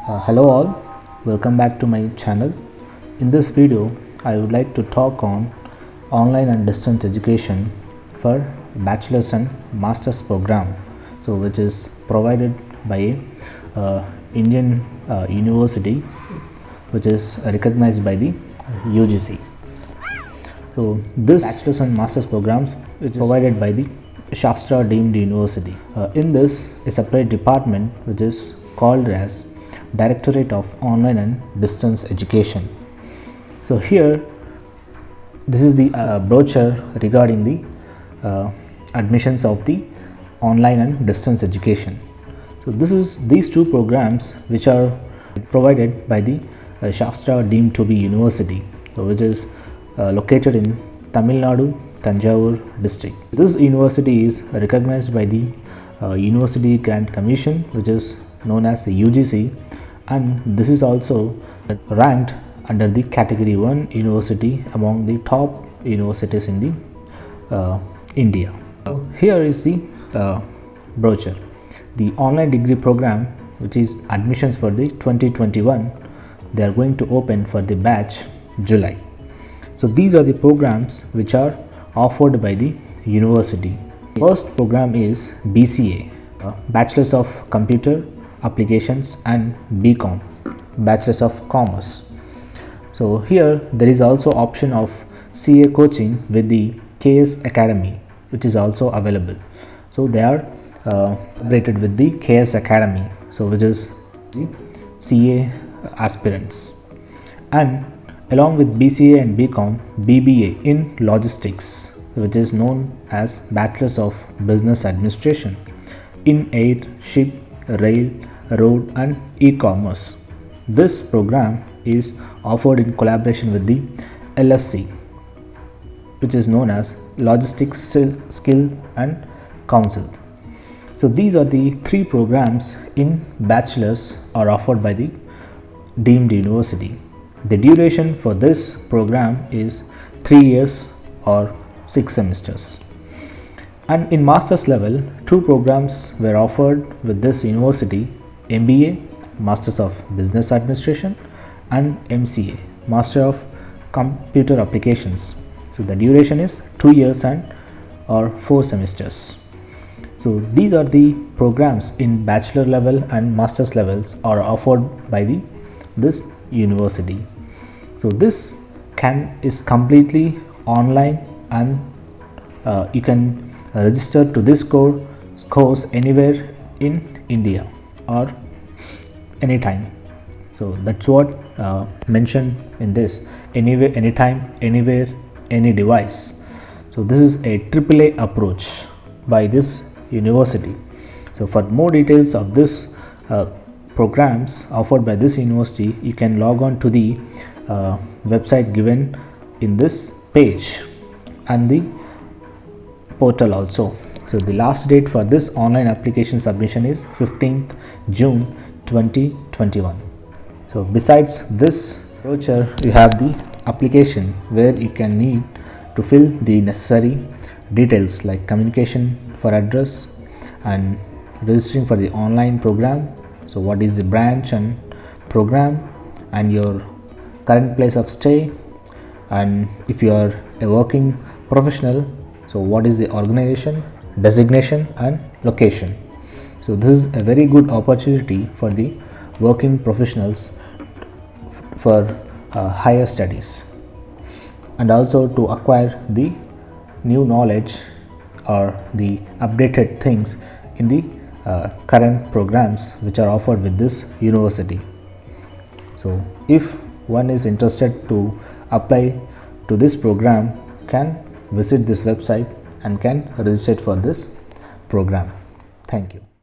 Hello all, welcome back to my channel. In this video I would like to talk on online and distance education for bachelor's and master's program, so which is provided by a Indian university which is recognized by the UGC. So this bachelor's and master's programs which is provided by the Shastra deemed university. In this a separate department which is called as Directorate of Online and Distance Education. So here this is the brochure regarding the admissions of the online and distance education. So these two programs which are provided by the Shastra deemed to be university, so which is located in Tamil Nadu, Tanjavur district. This university is recognized by the University Grant Commission, which is known as the UGC, and this is also ranked under the category 1 university among the top universities in the India. Here is the brochure. The online degree program, which is admissions for the 2021, they are going to open for the batch July. So these are the programs which are offered by the university. First program is BCA, Bachelors of Computer Applications, and BCom, Bachelors of Commerce. So here there is also option of CA coaching with the KS Academy, which is also available. So they are rated with the KS Academy, so which is the CA aspirants. And along with BCA and BCom, BBA in Logistics, which is known as Bachelors of Business Administration in Air, Ship, Rail, Road and E-commerce. This program is offered in collaboration with the LSC, which is known as Logistics Skill and Council. So these are the three programs in bachelor's are offered by the deemed university. The duration for this program is 3 years or 6 semesters. And in master's level, two programs were offered with this university: MBA, Masters of Business Administration, and MCA, Master of Computer Applications. So the duration is 2 years and or 4 semesters. So these are the programs in bachelor level and master's levels are offered by this university. So this is completely online, and you can register to this course anywhere in India or anytime. So that's what mentioned in this: anywhere, anytime, anywhere, any device. So this is a AAA approach by this university. So for more details of this programs offered by this university, you can log on to the website given in this page and the portal also. So the last date for this online application submission is 15th June 2021. So besides this brochure, you have the application where you can need to fill the necessary details like communication for address and registering for the online program. So what is the branch and program, and your current place of stay, and if you are a working professional, so what is the organization, designation and location. So this is a very good opportunity for the working professionals for higher studies, and also to acquire the new knowledge or the updated things in the current programs which are offered with this university. So if one is interested to apply to this program, can visit this website and can register for this program. Thank you.